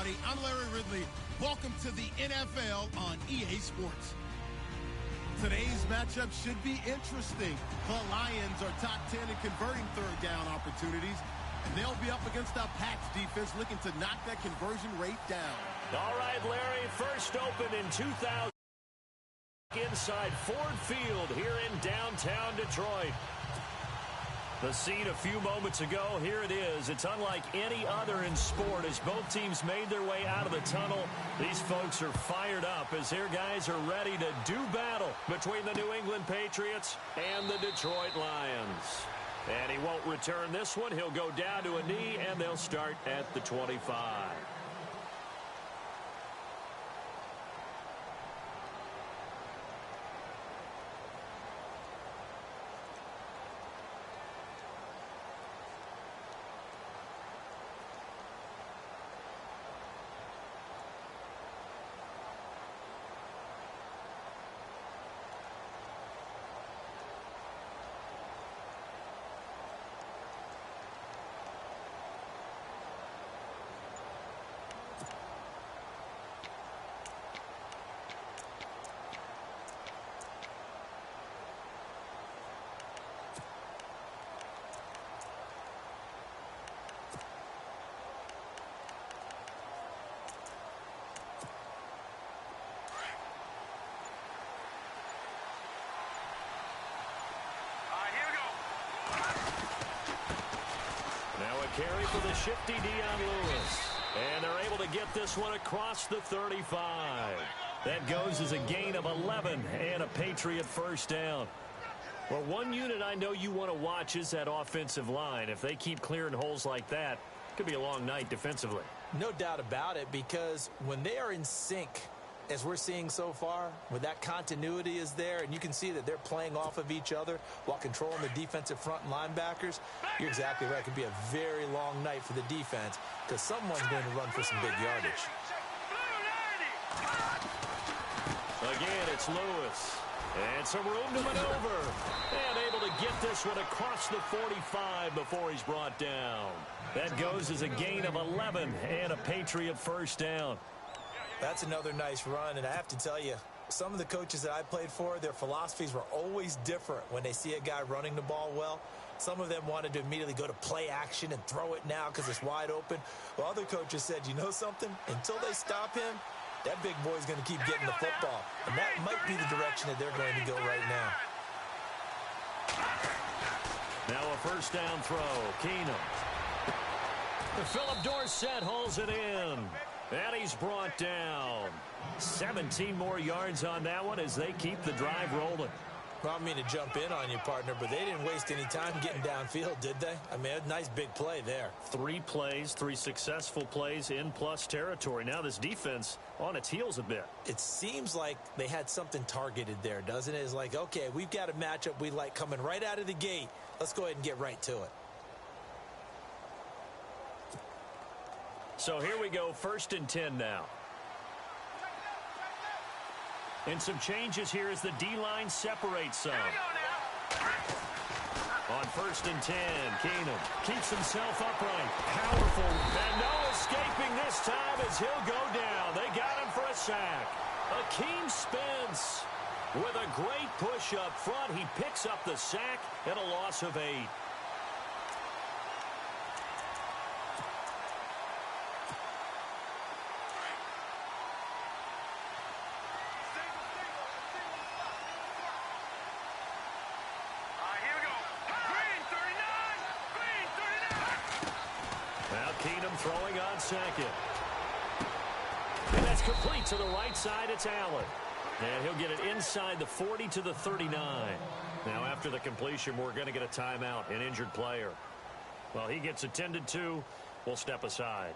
everybody. I'm Larry Ridley. Welcome to the NFL on EA Sports. Today's matchup should be interesting. The Lions are top 10 in converting third down opportunities, and they'll be up against the Pats defense looking to knock that conversion rate down. All right, Larry, first open in 2000 inside Ford Field here in downtown Detroit. The scene a few moments ago, here it is. It's unlike any other in sport as both teams made their way out of the tunnel. These folks are fired up as their guys are ready to do battle between the New England Patriots and the Detroit Lions. And he won't return this one. He'll go down to a knee, and they'll start at the 25. Carry for the shifty Dion Lewis. And they're able to get this one across the 35. That goes as a gain of 11 and a Patriot first down. Well, one unit I know you want to watch is that offensive line. If they keep clearing holes like that, it could be a long night defensively. No doubt about it, because when they are in sync, as we're seeing so far, when that continuity is there and you can see that they're playing off of each other while controlling the defensive front linebackers, you're exactly right. It could be a very long night for the defense because someone's going to run for some big yardage. Again, it's Lewis. And some room to maneuver. And able to get this one across the 45 before he's brought down. That goes as a gain of 11 and a Patriot first down. That's another nice run, and I have to tell you, some of the coaches that I played for, their philosophies were always different when they see a guy running the ball well. Some of them wanted to immediately go to play action and throw it now because it's wide open. Well, other coaches said, you know something? Until they stop him, that big boy's going to keep getting the football. And that might be the direction that they're going to go right now. Now a first down throw. Keenum. Philip Dorsett hauls it in. And he's brought down. 17 more yards on that one as they keep the drive rolling. Well, I mean to jump in on you, partner, but they didn't waste any time getting downfield, did they? I mean, a nice big play there. 3 plays, 3 successful plays in plus territory. Now this defense on its heels a bit. It seems like they had something targeted there, doesn't it? It's like, okay, we've got a matchup we like coming right out of the gate. Let's go ahead and get right to it. So here we go, 1st and 10 now. And some changes here as the D-line separates some. On 1st and 10, Keenum keeps himself upright. Powerful. And no escaping this time as he'll go down. They got him for a sack. Akeem Spence with a great push up front. He picks up the sack and a loss of 8. Throwing on second. And that's complete to the right side. It's Allen. And he'll get it inside the 40 to the 39. Now, after the completion, we're going to get a timeout, an injured player. Well, he gets attended to. We'll step aside.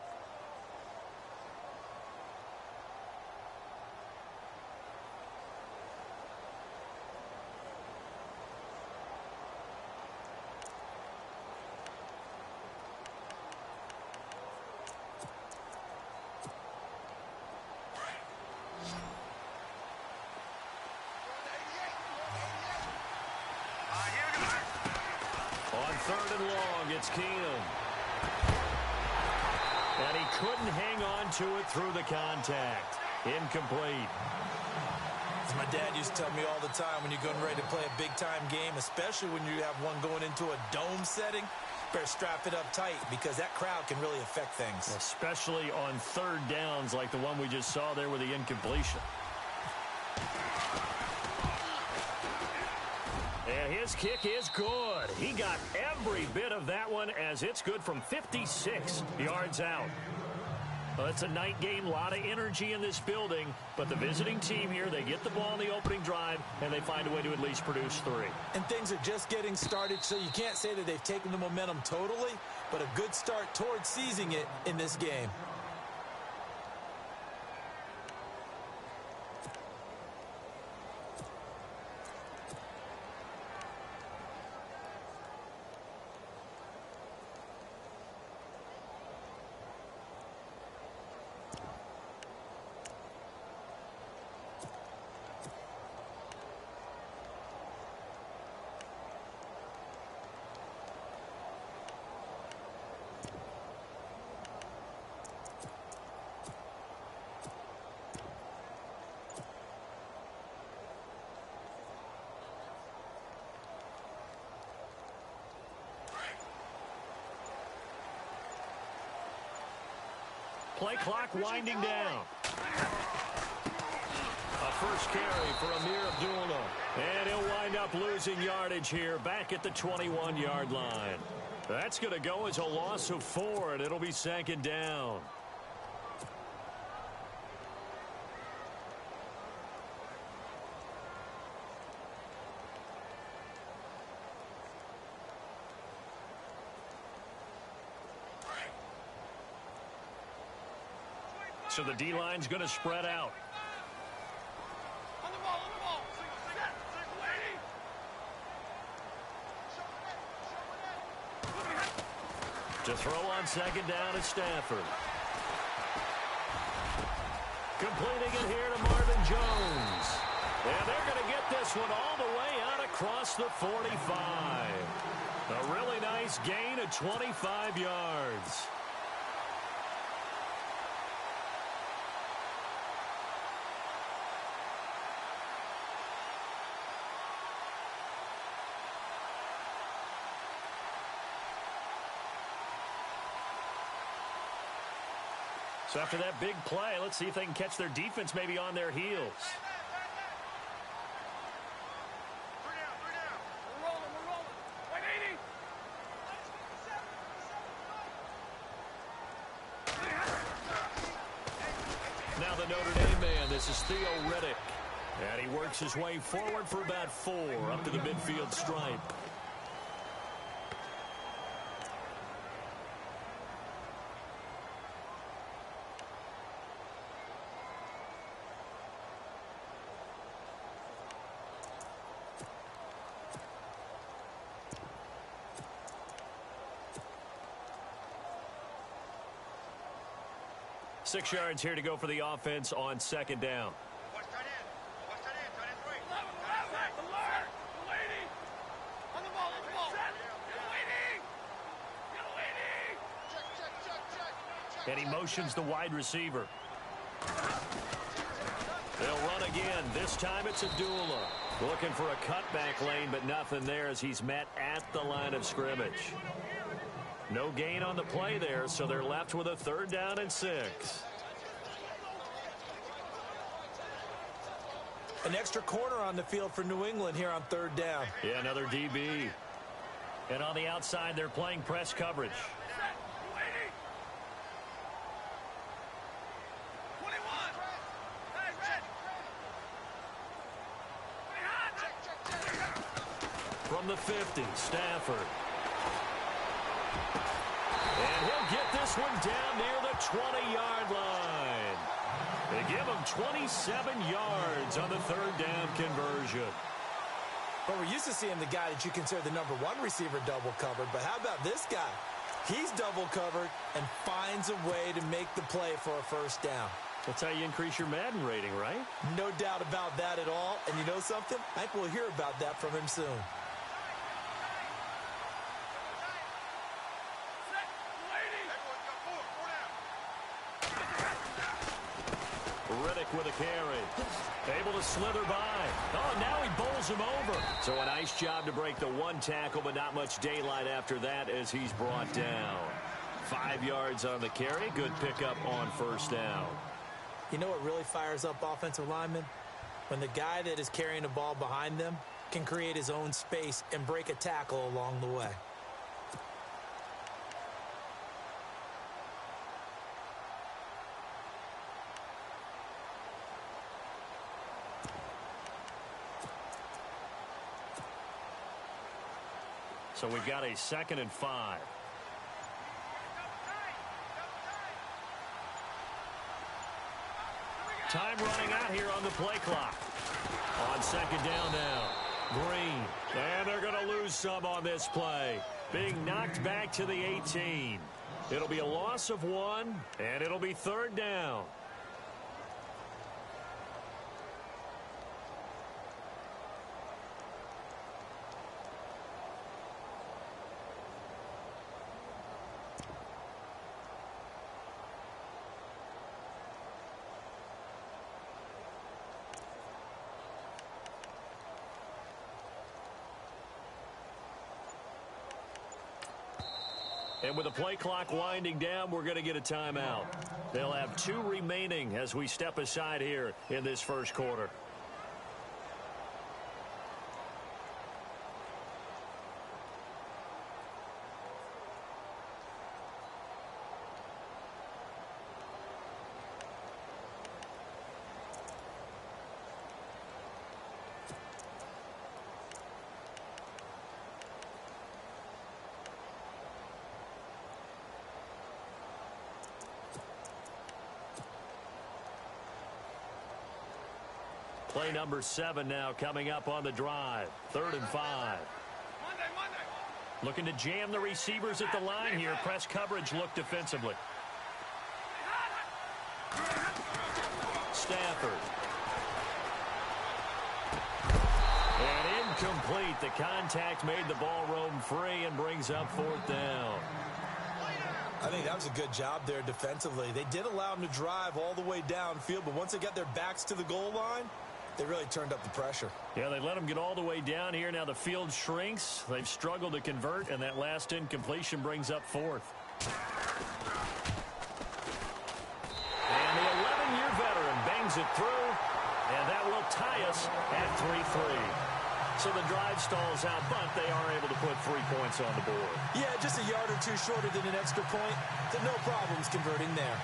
On 3rd and long, it's Keenum. And he couldn't hang on to it through the contact. Incomplete. As my dad used to tell me all the time, when you're getting ready to play a big-time game, especially when you have one going into a dome setting, better strap it up tight because that crowd can really affect things. Especially on third downs like the one we just saw there with the incompletion. And his kick is good. He got every bit of that one as it's good from 56 yards out. Well, it's a night game, a lot of energy in this building, but the visiting team here, they get the ball in the opening drive, and they find a way to at least produce 3. And things are just getting started, so you can't say that they've taken the momentum totally, but a good start towards seizing it in this game. Play clock winding down. A first carry for Amir Abdullah. And he'll wind up losing yardage here back at the 21-yard line. That's going to go as a loss of 4, and it'll be 2nd down. So the D-line's going to spread out. On the ball. To throw on 2nd down is Stafford. Completing it here to Marvin Jones. And they're going to get this one all the way out across the 45. A really nice gain of 25 yards. So after that big play, let's see if they can catch their defense maybe on their heels. We're rolling. 180. Now the Notre Dame man, this is Theo Riddick. And he works his way forward for about 4 up to the midfield stripe. Six yards here to go for the offense on 2nd down. And he motions the wide receiver. They'll run again. This time it's Abdullah. Looking for a cutback lane, but nothing there as he's met at the line of scrimmage. No gain on the play there, so they're left with a 3rd down and 6. An extra corner on the field for New England here on 3rd down. Yeah, another DB. And on the outside, they're playing press coverage. From the 50, Stafford. And he'll get this one down near the 20-yard line. They give him 27 yards on the 3rd down conversion. But we're used to seeing the guy that you consider the number 1 receiver double covered. But how about this guy? He's double covered and finds a way to make the play for a 1st down. That's how you increase your Madden rating, right? No doubt about that at all. And you know something? I think we'll hear about that from him soon. Riddick with a carry. Able to slither by. Oh, now he bowls him over. So a nice job to break the one tackle, but not much daylight after that as he's brought down. 5 yards on the carry. Good pickup on first down. You know what really fires up offensive linemen? When the guy that is carrying the ball behind them can create his own space and break a tackle along the way. So we've got a 2nd and 5. Time running out here on the play clock. On 2nd down now. Green. And they're going to lose some on this play. Being knocked back to the 18. It'll be a loss of 1, and it'll be 3rd down. And with the play clock winding down, we're going to get a timeout. They'll have 2 remaining as we step aside here in this first quarter. Play number 7 now coming up on the drive. 3rd and 5. Looking to jam the receivers at the line here. Press coverage look defensively. Stafford. And incomplete. The contact made the ball roam free and brings up 4th down. I think that was a good job there defensively. They did allow them to drive all the way downfield, but once they got their backs to the goal line, they really turned up the pressure. Yeah, they let them get all the way down here. Now the field shrinks. They've struggled to convert, and that last incompletion brings up 4th. And the 11-year veteran bangs it through, and that will tie us at 3-3. So the drive stalls out, but they are able to put 3 points on the board. Yeah, just a yard or 2 shorter than an extra point. So no problems converting there.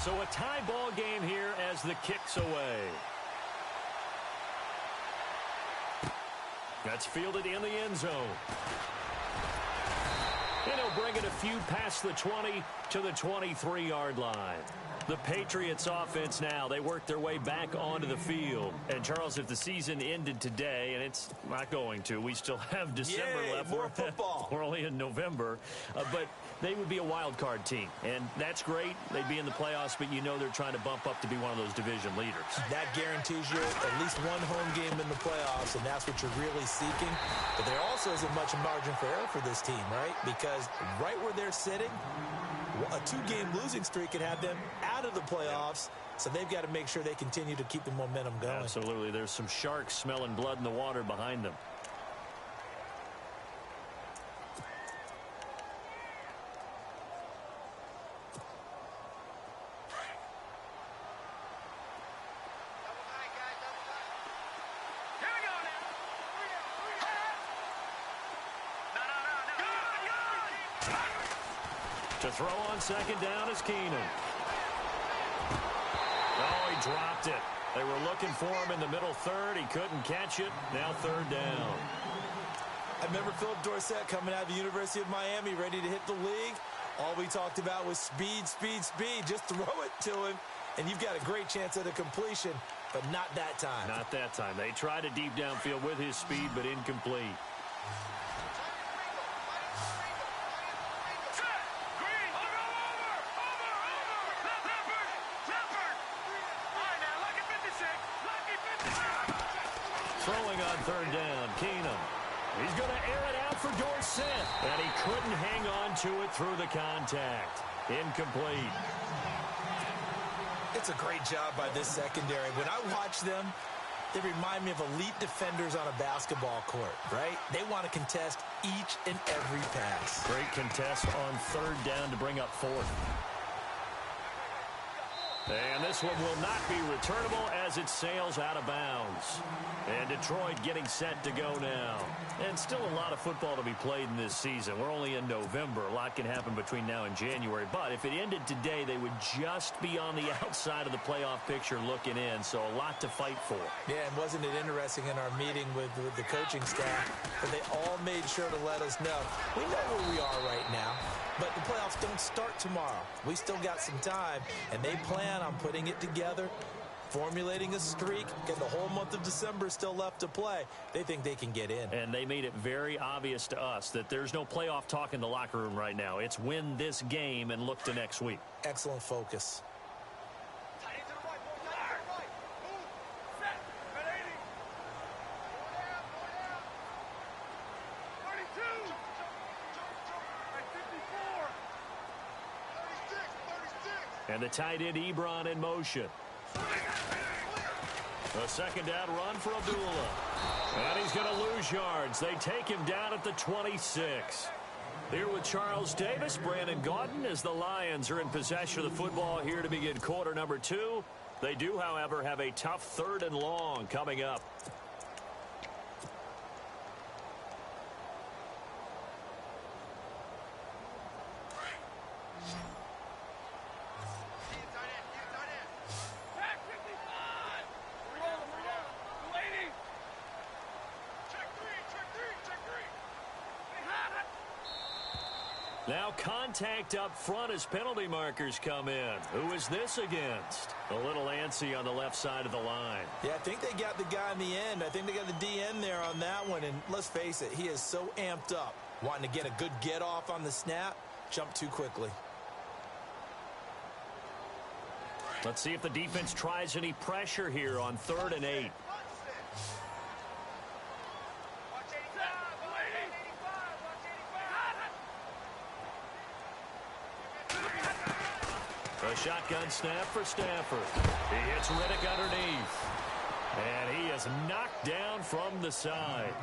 So a tie ball game here as the kick's away. That's fielded in the end zone. And he'll bring it a few past the 20 to the 23-yard line. The Patriots offense now, they work their way back onto the field. And, Charles, if the season ended today, and it's not going to, we still have December left. More football. We're only in November. But they would be a wild card team. And that's great. They'd be in the playoffs, but you know they're trying to bump up to be one of those division leaders. That guarantees you at least one home game in the playoffs, and that's what you're really seeking. But there also isn't much margin for error for this team, right? Because right where they're sitting, a 2-game losing streak could have them out of the playoffs, so they've got to make sure they continue to keep the momentum going. Absolutely. There's some sharks smelling blood in the water behind them. To throw on second down is Keenan. Oh, he dropped it. They were looking for him in the middle third. He couldn't catch it. Now 3rd down. I remember Philip Dorsett coming out of the University of Miami ready to hit the league. All we talked about was speed, speed, speed. Just throw it to him, and you've got a great chance at a completion. but not that time. Not that time. They tried a deep downfield with his speed, but incomplete. Throwing on third down, Keenum. He's going to air it out for Dorsett, and he couldn't hang on to it through the contact. Incomplete. It's a great job by this secondary. When I watch them, they remind me of elite defenders on a basketball court, right? They want to contest each and every pass. Great contest on third down to bring up fourth. And this one will not be returnable as it sails out of bounds. And Detroit getting set to go now. And still a lot of football to be played in this season. We're only in November. A lot can happen between now and January. But if it ended today, they would just be on the outside of the playoff picture looking in. So a lot to fight for. Yeah, and wasn't it interesting in our meeting with the coaching staff that they all made sure to let us know. We know where we are right now, but the playoffs don't start tomorrow. We still got some time, and they plan on putting it together, formulating a streak, and the whole month of December still left to play. They think they can get in. And they made it very obvious to us that there's no playoff talk in the locker room right now. It's win this game and look to next week. Excellent focus. And the tight end Ebron in motion. A second down run for Abdullah. And he's going to lose yards. They take him down at the 26. Here with Charles Davis, Brandon Gaudin, as the Lions are in possession of the football here to begin quarter number 2. They do, however, have a tough third and long coming up. Now contact up front as penalty markers come in. Who is this against? A little antsy on the left side of the line. Yeah, I think they got the guy in the end. I think they got the DN there on that one. And let's face it, he is so amped up, wanting to get a good get off on the snap, jump too quickly. Let's see if the defense tries any pressure here on 3rd and 8. A shotgun snap for Stafford. He hits Riddick underneath. And he is knocked down from the side.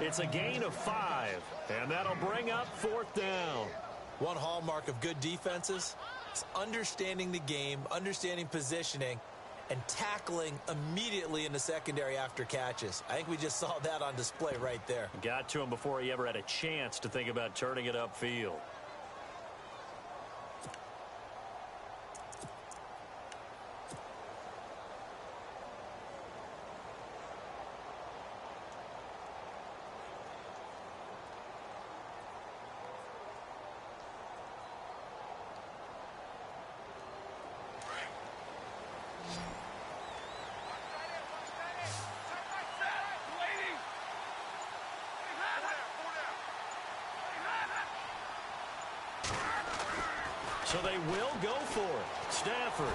It's a gain of 5. And that'll bring up 4th down. One hallmark of good defenses is understanding the game, understanding positioning, and tackling immediately in the secondary after catches. I think we just saw that on display right there. Got to him before he ever had a chance to think about turning it upfield. So they will go for it. Stafford.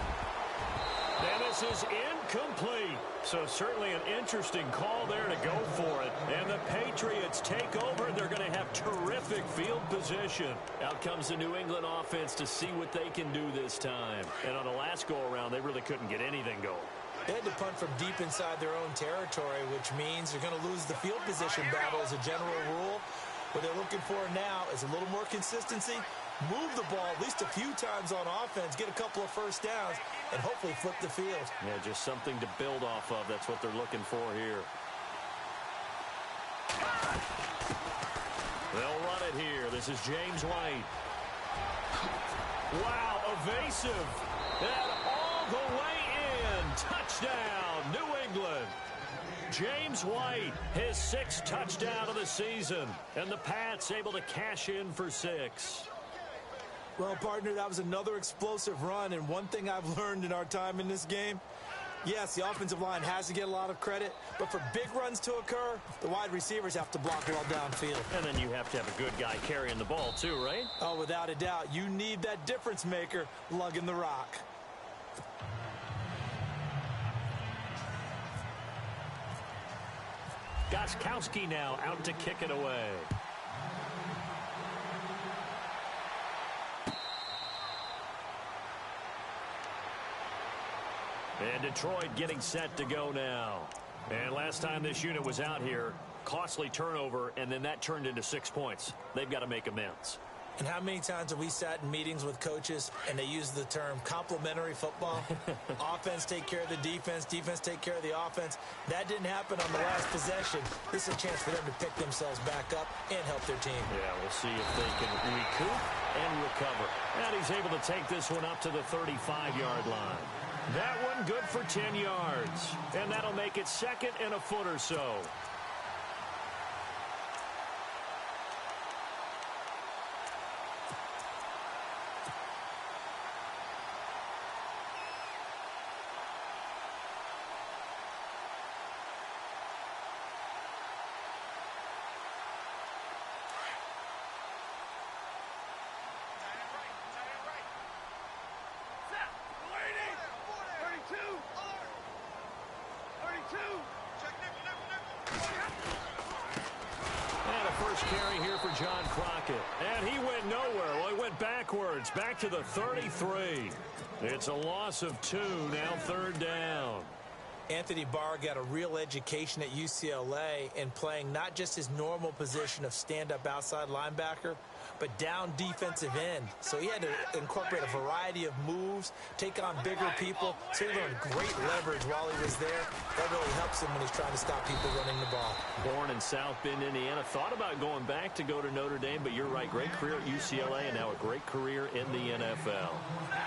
And this is incomplete. So certainly an interesting call there to go for it. And the Patriots take over. They're going to have terrific field position. Out comes the New England offense to see what they can do this time. And on the last go-around, they really couldn't get anything going. They had to punt from deep inside their own territory, which means they're going to lose the field position battle as a general rule. What they're looking for now is a little more consistency. Move the ball at least a few times on offense, get a couple of first downs, and hopefully flip the field. Yeah, just something to build off of. That's what they're looking for here. They'll run it here. This is James White. Wow, evasive. And all the way in. Touchdown, New England. James White, his 6th touchdown of the season. And the Pats able to cash in for 6. Well, partner, that was another explosive run, and one thing I've learned in our time in this game, Yes, the offensive line has to get a lot of credit, but for big runs to occur, the wide receivers have to block well downfield. And then you have to have a good guy carrying the ball too, right? Oh, without a doubt. You need that difference maker lugging the rock. Gostkowski now out to kick it away. And Detroit getting set to go now. And last time this unit was out here, costly turnover, and then that turned into 6 points. They've got to make amends. And how many times have we sat in meetings with coaches and they use the term complementary football? Offense take care of the defense, defense take care of the offense. That didn't happen on the last possession. This is a chance for them to pick themselves back up and help their team. Yeah, we'll see if they can recoup and recover. And he's able to take this one up to the 35-yard line. That one good for 10 yards. And that'll make it second and a foot or so. And a first carry here for John Crockett. And he went nowhere. Well, he went backwards, back to the 33. It's a loss of 2, now third down. Anthony Barr got a real education at UCLA in playing not just his normal position of stand-up outside linebacker, but down defensive end. So he had to incorporate a variety of moves, take on bigger people. So he learned great leverage while he was there. That really helps him when he's trying to stop people running the ball. Born in South Bend, Indiana. Thought about going back to go to Notre Dame, but you're right. Great career at UCLA and now a great career in the NFL.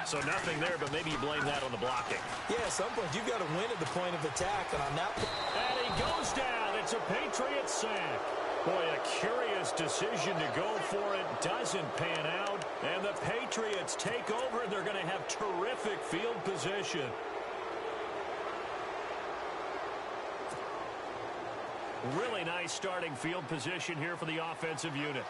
So nothing there, but maybe you blame that on the blocking. Yeah, at some point you've got to win at the point of attack. And on that point, and he goes down. It's a Patriot sack. Boy, a curious decision to go for it. Doesn't pan out. And the Patriots take over, and they're going to have terrific field position. Really nice starting field position here for the offensive unit.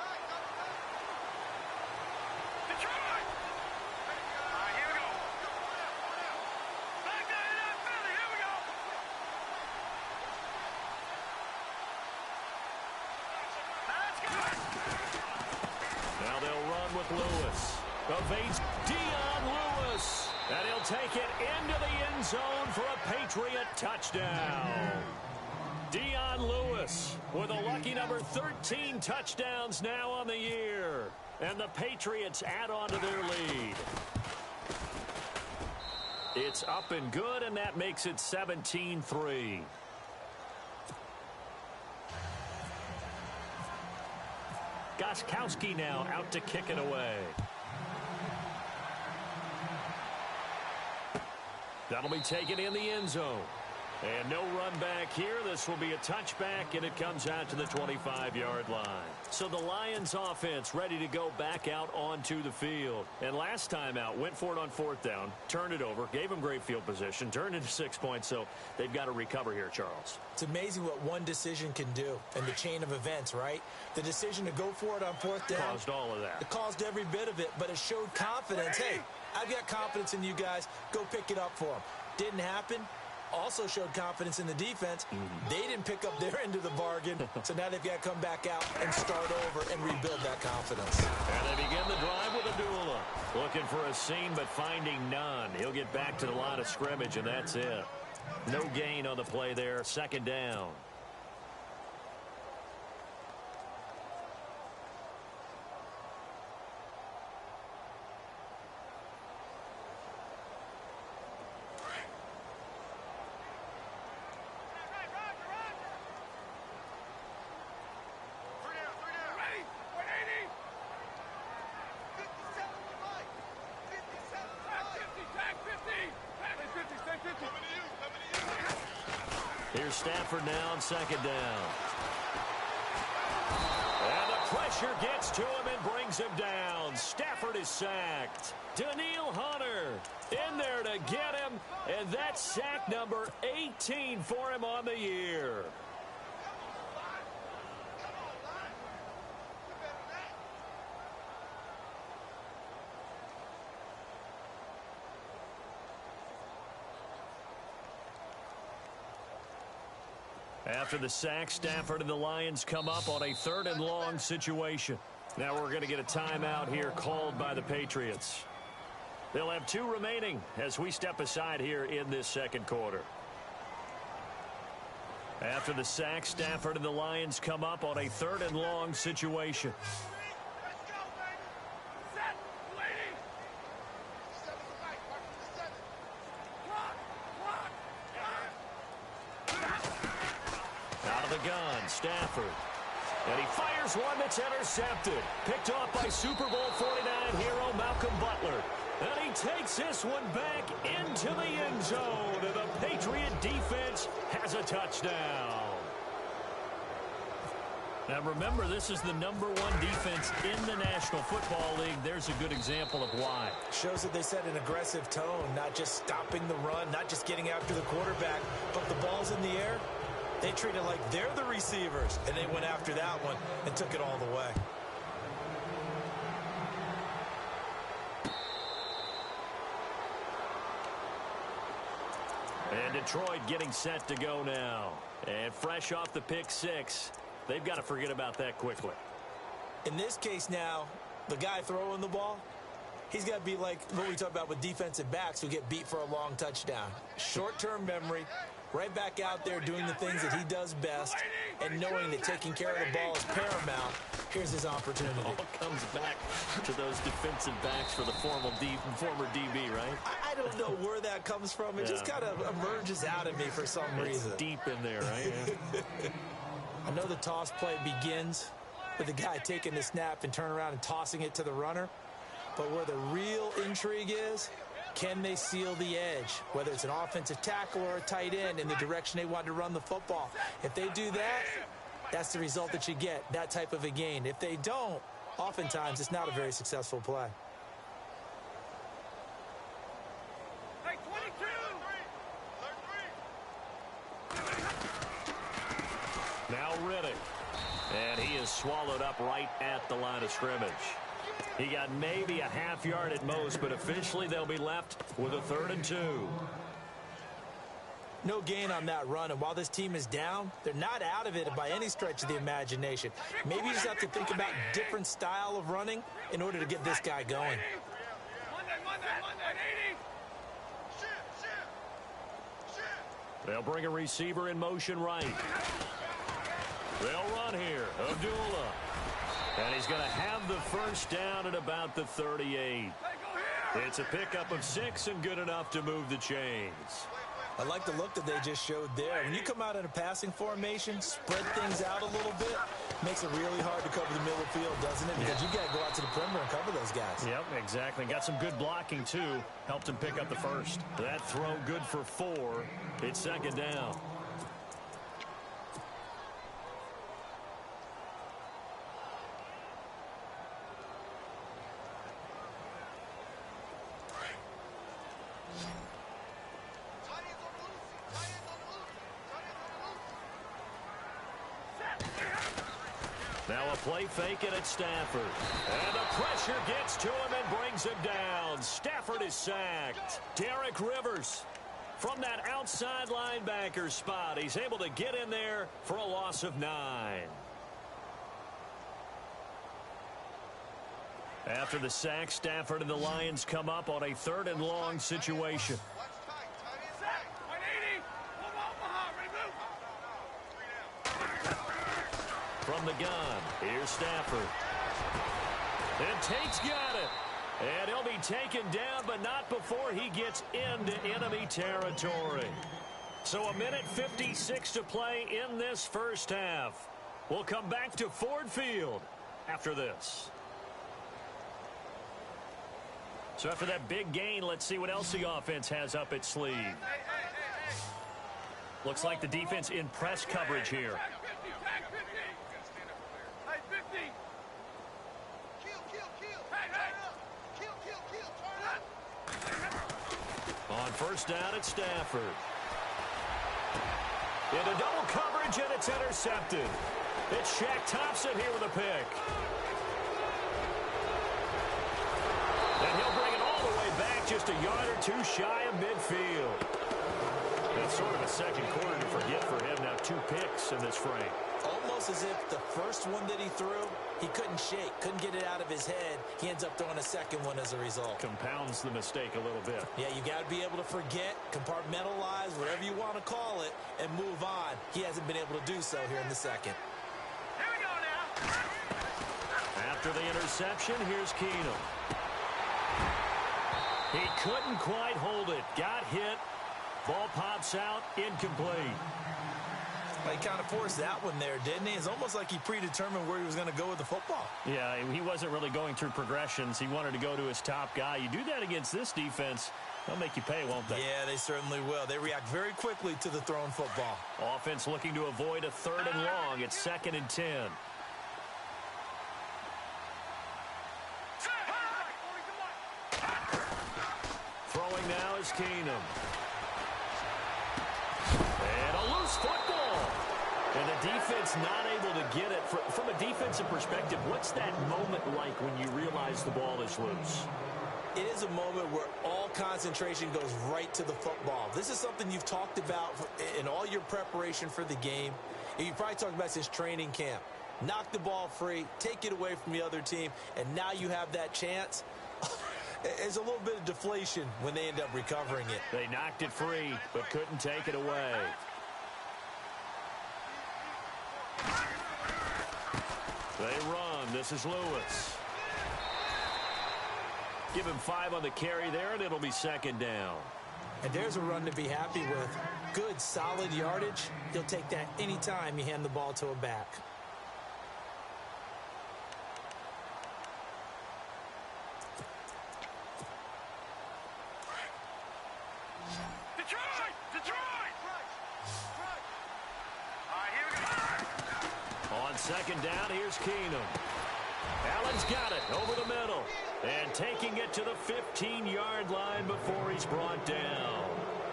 Now they'll run with Lewis. Evades Dion Lewis. And he'll take it into the end zone for a Patriot touchdown. Dion Lewis with a lucky number 13 touchdowns now on the year. And the Patriots add on to their lead. It's up and good, and that makes it 17-3. Gostkowski now out to kick it away. That'll be taken in the end zone. And no run back here. This will be a touchback, and it comes out to the 25-yard line. So the Lions offense ready to go back out onto the field. And last time out, went for it on fourth down, turned it over, gave them great field position, turned into 6 points, so they've got to recover here, Charles. It's amazing what one decision can do in the chain of events, right? The decision to go for it on fourth down. Caused all of that. It caused every bit of it, but it showed confidence. Hey, I've got confidence in you guys. Go pick it up for them. Didn't happen. Also showed confidence in the defense. They didn't pick up their end of the bargain, so now they've got to come back out and start over and rebuild that confidence. And they begin the drive with a duel. Looking for a seam, but finding none. He'll get back to the line of scrimmage, and that's it. No gain on the play there. Second down. Here's Stafford now on second down. And the pressure pressure gets to him and brings him down. Stafford is sacked. Daniil Hunter in there to get him, and that's sack number 18 for him on the year. After the sack, Stafford and the Lions come up on a 3rd and long situation. Now we're going to get a timeout here called by the Patriots. They'll have 2 remaining as we step aside here in this second quarter. After the sack, Stafford and the Lions come up on a 3rd and long situation. Let's go, baby. Set. Waiting. Out of the gun, Stafford. And he fires one that's intercepted. Picked off by Super Bowl 49 hero Malcolm Butler. And he takes this one back into the end zone. And the Patriot defense has a touchdown. Now remember, this is the #1 defense in the National Football League. There's a good example of why. Shows that they set an aggressive tone, not just stopping the run, not just getting after the quarterback, but the ball's in the air. They treat it like they're the receivers, and they went after that one and took it all the way. And Detroit getting set to go now. And fresh off the pick 6, they've got to forget about that quickly. In this case now, the guy throwing the ball, he's got to be like what we talk about with defensive backs who get beat for a long touchdown. Short-term memory, right back out there doing the things that he does best, and knowing that taking care of the ball is paramount. Here's his opportunity. It all comes back to those defensive backs for the former DB, right? I don't know where that comes from. It just kind of emerges out of me for some reason. Deep in there, right? Yeah. I know the toss play begins with the guy taking the snap and turn around and tossing it to the runner. But where the real intrigue is, can they seal the edge? Whether it's an offensive tackle or a tight end in the direction they want to run the football. If they do that, that's the result that you get, that type of a gain. If they don't, oftentimes it's not a very successful play. Hey, 22. Now Riddick. And he is swallowed up right at the line of scrimmage. He got maybe a half yard at most, but officially they'll be left with a 3rd and 2. No gain on that run, and while this team is down, they're not out of it by any stretch of the imagination. Maybe you just have to think about different style of running in order to get this guy going. Monday, 80. They'll bring a receiver in motion right. They'll run here. Abdullah. And he's going to have the first down at about the 38. It's a pickup of 6 and good enough to move the chains. I like the look that they just showed there. When you come out in a passing formation, spread things out a little bit, makes it really hard to cover the middle of the field, doesn't it? Because you got to go out to the perimeter and cover those guys. Yep, exactly. Got some good blocking, too. Helped him pick up the first. That throw good for 4. It's second down. Now a play fake it at Stafford. And the pressure gets to him and brings him down. Stafford is sacked. Derek Rivers from that outside linebacker spot. He's able to get in there for a loss of 9. After the sack, Stafford and the Lions come up on a 3rd and long situation. From the gun, here's Stafford. And Tate's got it. And he'll be taken down, but not before he gets into enemy territory. So a minute 56 to play in this first half. We'll come back to Ford Field after this. So after that big gain, let's see what else the offense has up its sleeve. Looks like the defense in press coverage here. On first down, it's Stafford. Into double coverage, and it's intercepted. It's Shaq Thompson here with a pick. And he'll bring it all the way back, just a yard or two shy of midfield. That's sort of a second quarter to forget for him. Now 2 picks in this frame. Almost as if the first one that he threw, he couldn't shake, couldn't get it out of his head. He ends up throwing a second one as a result. Compounds the mistake a little bit. Yeah, you got to be able to forget, compartmentalize, whatever you want to call it, and move on. He hasn't been able to do so here in the second. Here we go now. After the interception, here's Keenum. He couldn't quite hold it. Got hit. Ball pops out. Incomplete. Well, he kind of forced that one there, didn't he? It's almost like he predetermined where he was going to go with the football. Yeah, he wasn't really going through progressions. He wanted to go to his top guy. You do that against this defense, they'll make you pay, won't they? Yeah, they certainly will. They react very quickly to the thrown football. Offense looking to avoid a 3rd and long. It's 2nd and 10. Throwing now is Keenum. And a loose football. And the defense not able to get it. From a defensive perspective, what's that moment like when you realize the ball is loose? It is a moment where all concentration goes right to the football. This is something you've talked about in all your preparation for the game. And you probably talked about since training camp. Knock the ball free, take it away from the other team, and now you have that chance. There's a little bit of deflation when they end up recovering it. They knocked it free, but couldn't take it away. They run. This is Lewis. Give him 5 on the carry there, and it'll be 2nd down. And there's a run to be happy with. Good, solid yardage. He'll take that anytime you hand the ball to a back. On 2nd down, here's Keenum. Allen's got it over the middle. And taking it to the 15-yard line before he's brought down.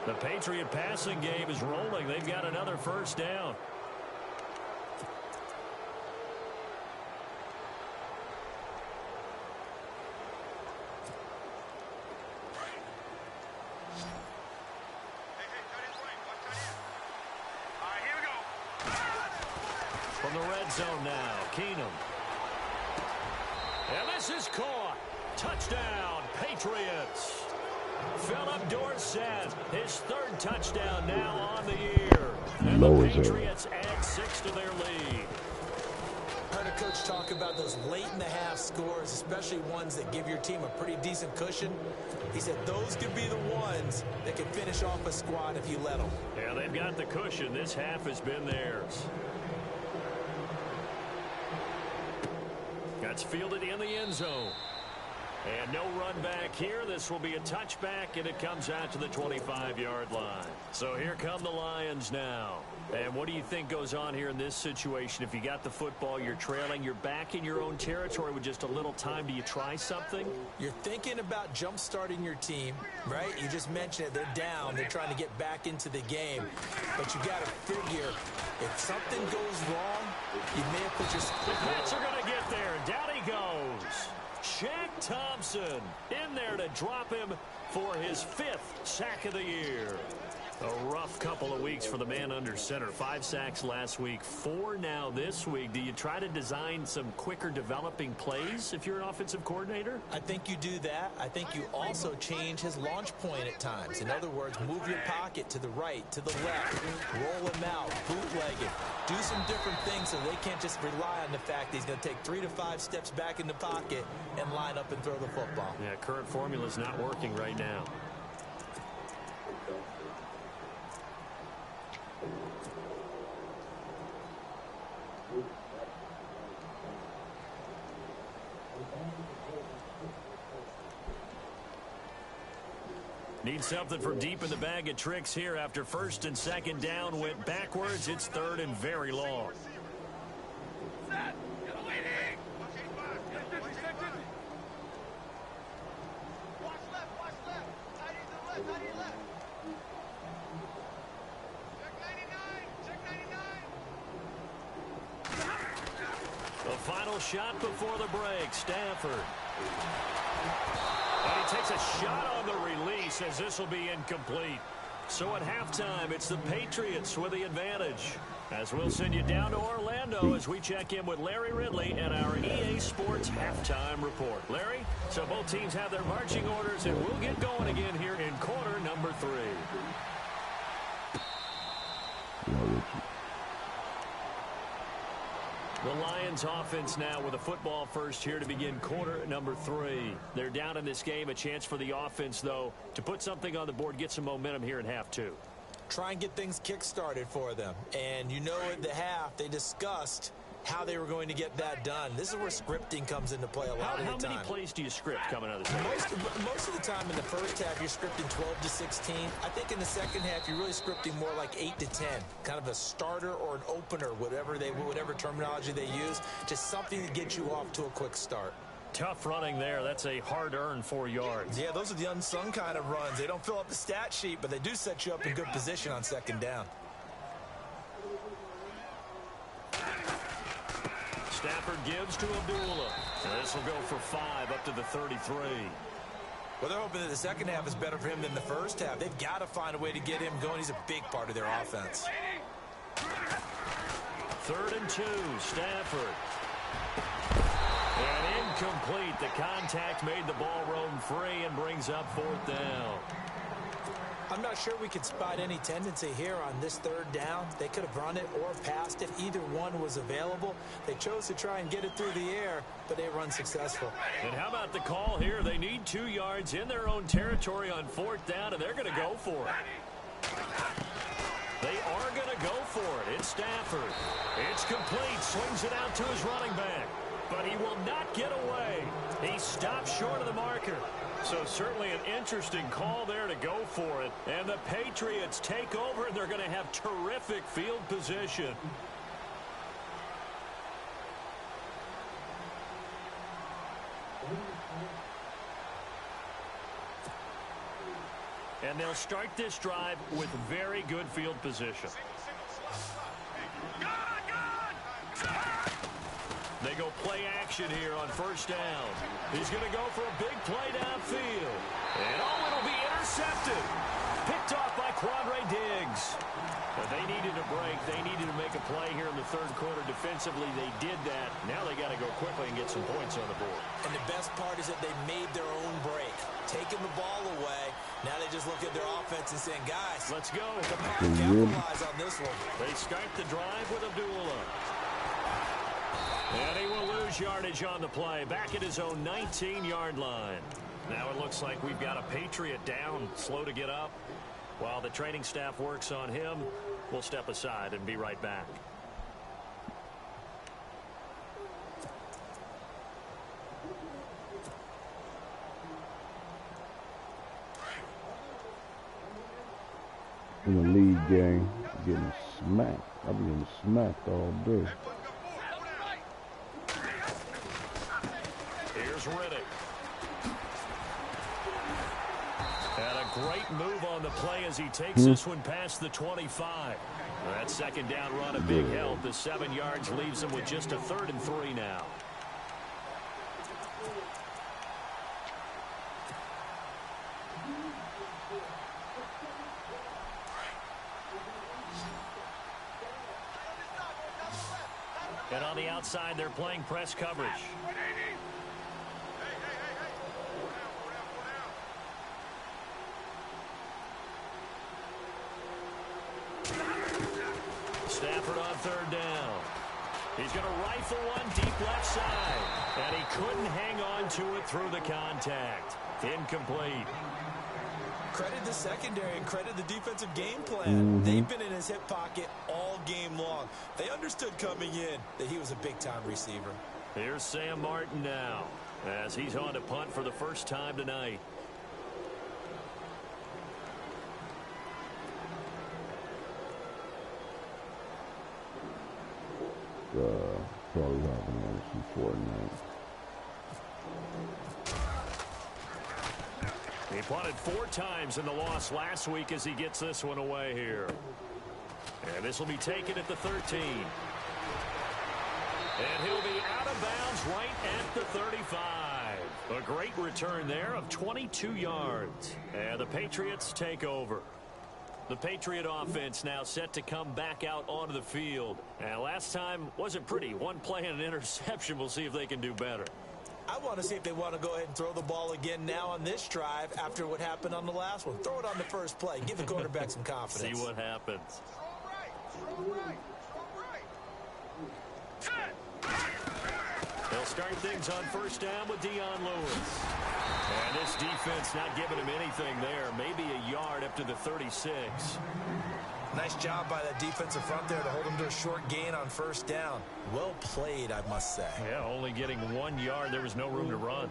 The Patriot passing game is rolling. They've got another 1st down. From the red zone now, Keenum. And this is caught. Touchdown, Patriots. Philip Dorsett, his 3rd touchdown now on the year. And the Patriots add 6 to their lead. Heard a coach talk about those late-in-the-half scores, especially ones that give your team a pretty decent cushion. He said those could be the ones that can finish off a squad if you let them. Yeah, they've got the cushion. This half has been theirs. That's fielded in the end zone. And no run back here. This will be a touchback, and it comes out to the 25-yard line. So here come the Lions now. And what do you think goes on here in this situation? If you got the football, you're trailing, you're back in your own territory with just a little time. Do you try something? You're thinking about jump-starting your team, right? You just mentioned it. They're down. They're trying to get back into the game. But you got to figure, if something goes wrong, you may have put your... The Pats are going to get there. Down he goes. Shaq Thompson in there to drop him for his 5th sack of the year. A rough couple of weeks for the man under center. 5 sacks last week, 4 now this week. Do you try to design some quicker developing plays if you're an offensive coordinator? I think you do that. I think you also change his launch point at times. In other words, move your pocket to the right, to the left, roll him out, bootleg it. Do some different things so they can't just rely on the fact that he's going to take 3 to 5 steps back in the pocket and line up and throw the football. Yeah, current formula is not working right now. Need something from deep in the bag of tricks here after 1st and 2nd down went backwards. It's 3rd and very long. The final shot before the break, Stafford. And he takes a shot on the release as this will be incomplete. So at halftime, it's the Patriots with the advantage. As we'll send you down to Orlando as we check in with Larry Ridley and our EA Sports halftime report. Larry, so both teams have their marching orders, and we'll get going again here in quarter number 3. The Lions offense now with a football first here to begin quarter number 3. They're down in this game. A chance for the offense, though, to put something on the board, get some momentum here in half 2. Try and get things kick-started for them. And you know at the half, they discussed how they were going to get that done. This is where scripting comes into play a lot of the time. How many plays do you script coming out of this game? Most of the time in the first half, you're scripting 12 to 16. I think in the second half, you're really scripting more like 8 to 10. Kind of a starter or an opener, whatever terminology they use. Just something to get you off to a quick start. Tough running there. That's a hard-earned 4 yards. Yeah, those are the unsung kind of runs. They don't fill up the stat sheet, but they do set you up in good position on second down. Stafford gives to Abdullah. This will go for 5 up to the 33. Well, they're hoping that the second half is better for him than the first half. They've got to find a way to get him going. He's a big part of their offense. 3rd and 2, Stafford. And incomplete. The contact made the ball roam free and brings up 4th down. I'm not sure we could spot any tendency here on this 3rd down. They could have run it or passed it. Either one was available. They chose to try and get it through the air, but they run successful. And how about the call here? They need 2 yards in their own territory on 4th down, and they're going to go for it. They are going to go for it. It's Stafford. It's complete. Swings it out to his running back. But he will not get away. He stops short of the marker. So certainly an interesting call there to go for it. And the Patriots take over, and they're going to have terrific field position. And they'll start this drive with very good field position. They go play action here on 1st down. He's going to go for a big play downfield. And it'll be intercepted. Picked off by Quandre Diggs. But they needed a break. They needed to make a play here in the 3rd quarter. Defensively, they did that. Now they got to go quickly and get some points on the board. And the best part is that they made their own break. Taking the ball away. Now they just look at their offense and saying, guys, let's go. Capitalize on this one. They start the drive with Abdullah. And he will lose yardage on the play. Back at his own 19-yard line. Now it looks like we've got a Patriot down, slow to get up. While the training staff works on him, we'll step aside and be right back. In the league game, getting smacked. I've been getting smacked all day. Here's Riddick. And a great move on the play as he takes this one past the 25. That 2nd down run a big help. The 7 yards leaves him with just a 3rd and 3 now. And on the outside, they're playing press coverage. Stafford on 3rd down. He's going to rifle one deep left side. And he couldn't hang on to it through the contact. Incomplete. Credit the secondary and credit the defensive game plan. They've been in his hip pocket all game long. They understood coming in that he was a big-time receiver. Here's Sam Martin now as he's on to punt for the first time tonight. Probably having on some Fortnite. He punted 4 times in the loss last week as he gets this one away here. And this will be taken at the 13. And he'll be out of bounds right at the 35. A great return there of 22 yards. And the Patriots take over. The Patriot offense now set to come back out onto the field. And last time wasn't pretty. One play and an interception. We'll see if they can do better. I want to see if they want to go ahead and throw the ball again now on this drive after what happened on the last one. Throw it on the first play. Give the quarterback some confidence. See what happens. They'll start things on first down with Dion Lewis. And this defense not giving him anything there. Maybe a yard up to the 36. Nice job by that defensive front there to hold him to a short gain on first down. Well played, I must say. Yeah, only getting 1 yard. There was no room to run.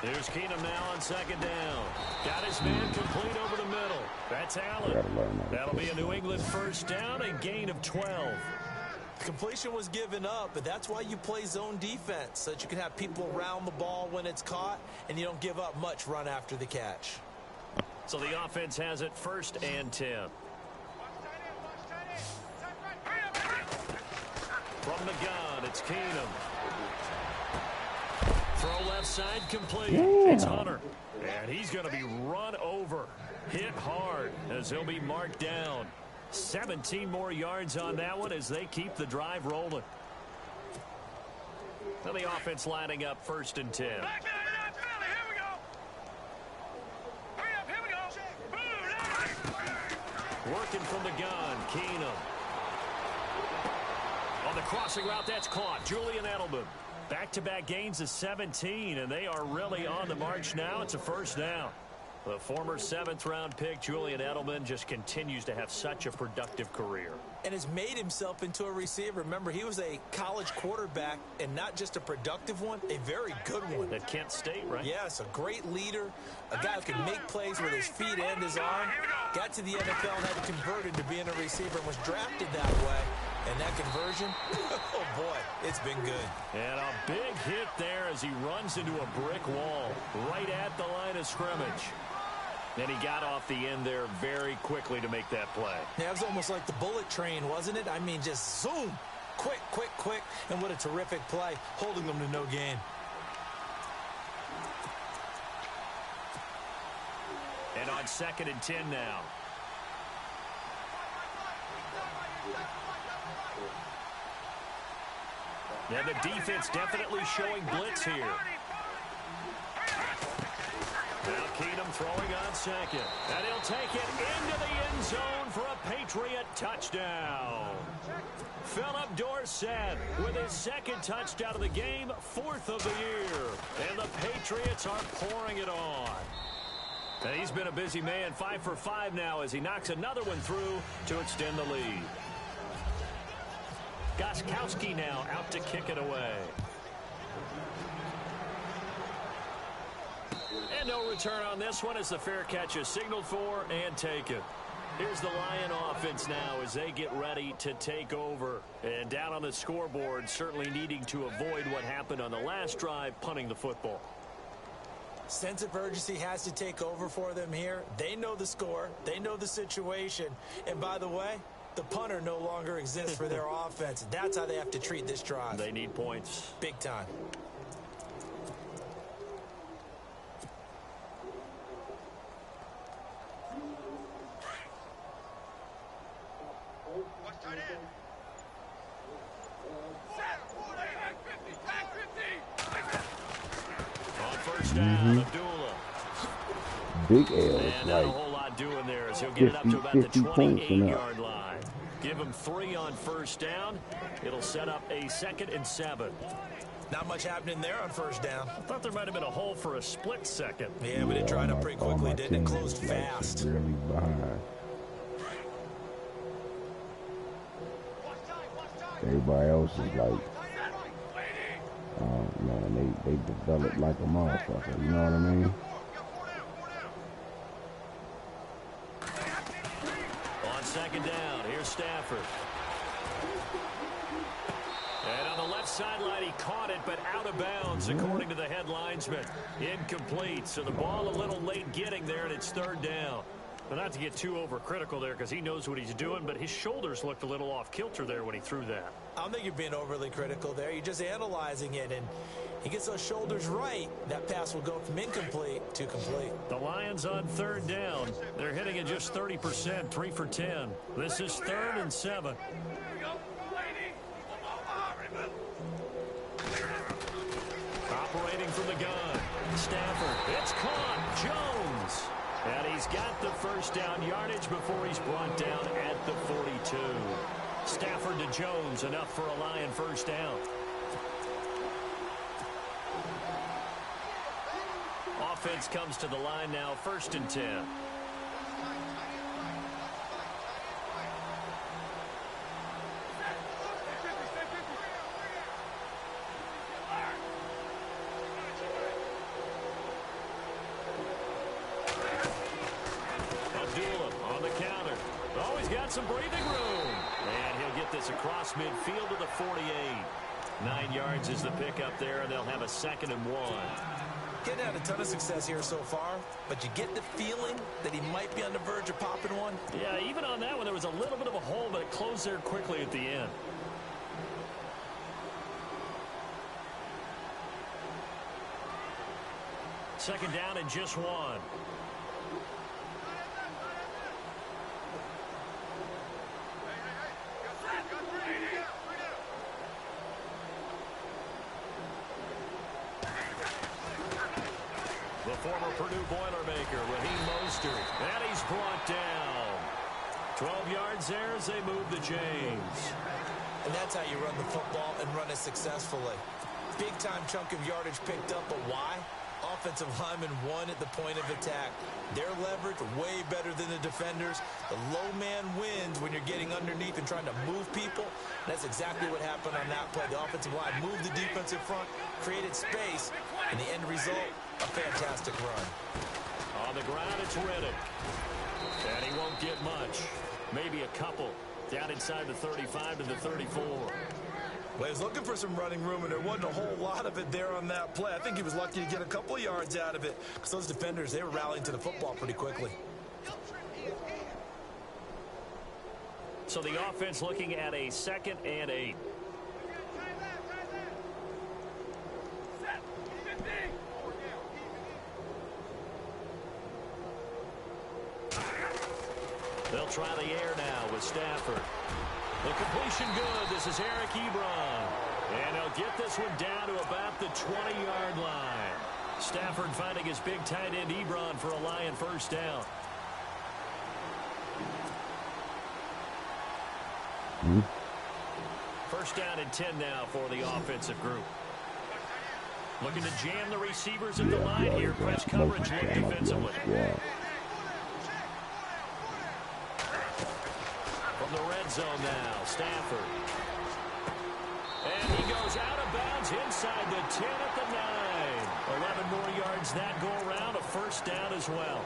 Here's Keenum now on second down. Got his man complete over the middle. That's Allen. That'll be a New England first down, a gain of 12. Completion was given up, but that's why you play zone defense, so that you can have people around the ball when it's caught, and you don't give up much run after the catch. So the offense has it first and 10. From the gun, it's Keenum. Throw left side complete. Yeah. It's Hunter. And he's going to be run over. Hit hard as he'll be marked down. 17 more yards on that one as they keep the drive rolling. Now the offense lining up first and 10. Here we go. Hurry up, here we go. Working from the gun, Keenum. On the crossing route, that's caught. Julian Edelman. Back-to-back gains of 17, and they are really on the march now. It's a first down. The former 7th-round pick, Julian Edelman, just continues to have such a productive career. And has made himself into a receiver. Remember, he was a college quarterback, and not just a productive one, a very good one. At Kent State, right? Yes, a great leader, a guy who can make plays with his feet and his arm. Got to the NFL and had to convert into being a receiver and was drafted that way. And that conversion, oh boy, it's been good. And a big hit there as he runs into a brick wall right at the line of scrimmage. And he got off the end there very quickly to make that play. Yeah, it was almost like the bullet train, wasn't it? I mean, just zoom, quick, quick, quick. And what a terrific play, holding them to no gain. And on 2nd and 10 now. Now the defense definitely showing blitz here. Now Keenum throwing on second. And he'll take it into the end zone for a Patriot touchdown. Philip Dorsett with his 2nd touchdown of the game, 4th of the year. And the Patriots are pouring it on. And he's been a busy man, 5 for 5 now as he knocks another one through to extend the lead. Gostkowski now out to kick it away. And no return on this one as the fair catch is signaled for and taken. Here's the Lion offense now as they get ready to take over. And down on the scoreboard, certainly needing to avoid what happened on the last drive, punting the football. Sense of urgency has to take over for them here. They know the score. They know the situation. And by the way, the punter no longer exists for their offense. That's how they have to treat this drive. They need points. Big time. What's tight end? On first down, Abdullah. Big L. It's And not a like whole lot doing there as he'll get it up to about the 28-yard line. Give him 3 on first down. It'll set up a 2nd and 7. Not much happening there on first down. I thought there might have been a hole for a split second. Yeah, but it dried up pretty quickly, didn't it? Closed team fast. Really behind. Everybody else is like, man, they develop like a motherfucker. You know what I mean? second down. Here's Stafford. And on the left sideline, he caught it, but out of bounds, according to the head linesman. Incomplete, so the ball a little late getting there, and it's third down. But not to get too overcritical there because he knows what he's doing, but his shoulders looked a little off kilter there when he threw that. I don't think you're being overly critical there. You're just analyzing it, and he gets those shoulders right. That pass will go from incomplete to complete. The Lions on third down. They're hitting at just 30%, 3 for 10. This is 3rd and 7. Operating from the gun. Stafford. It's caught. Jones. And he's got the first down yardage before he's brought down at the 42. Stafford to Jones, enough for a Lion first down. Offense comes to the line now, 1st and 10. Some breathing room, and he'll get this across midfield to the 48. 9 yards is the pickup there, and they'll have a 2nd and 1. Getting had a ton of success here so far, but you get the feeling that he might be on the verge of popping one. Yeah, even on that one, there was a little bit of a hole, but it closed there quickly at the end. Second down and just 1. The former Purdue Boilermaker, Raheem Mostert, and he's brought down. 12 yards there as they move to James. And that's how you run the football and run it successfully. Big-time chunk of yardage picked up, but why? Offensive lineman won at the point of attack. Their leverage way better than the defenders. The low man wins when you're getting underneath and trying to move people. And that's exactly what happened on that play. The offensive line moved the defensive front, created space, and the end result, a fantastic run. On the ground, it's Riddick. And he won't get much. Maybe a couple. Down inside the 35 to the 34. Well, he was looking for some running room, and there wasn't a whole lot of it there on that play. I think he was lucky to get a couple of yards out of it because those defenders, they were rallying to the football pretty quickly. So the offense looking at a 2nd and 8. They'll try the air now with Stafford. The completion good. This is Eric Ebron. And he'll get this one down to about the 20-yard line. Stafford finding his big tight end Ebron for a Lion first down. First down and 10 now for the offensive group. Looking to jam the receivers at the line here. Press coverage look defensively. From the red zone now, Stafford. And he goes out of bounds inside the 10 at the 9. 11 more yards that go around, a first down as well.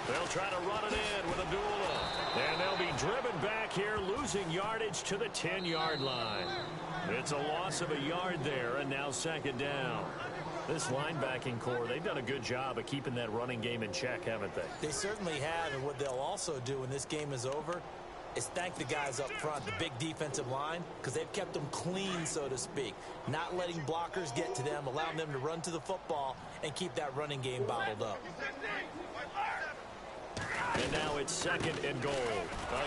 They'll try to run it in with Abdullah. And they'll be driven back here, losing yardage to the 10-yard line. It's a loss of a yard there, and now 2nd down. This linebacking core, they've done a good job of keeping that running game in check, haven't they? They certainly have, and what they'll also do when this game is over is thank the guys up front, the big defensive line, because they've kept them clean, so to speak. Not letting blockers get to them, allowing them to run to the football and keep that running game bottled up. And now it's 2nd and goal.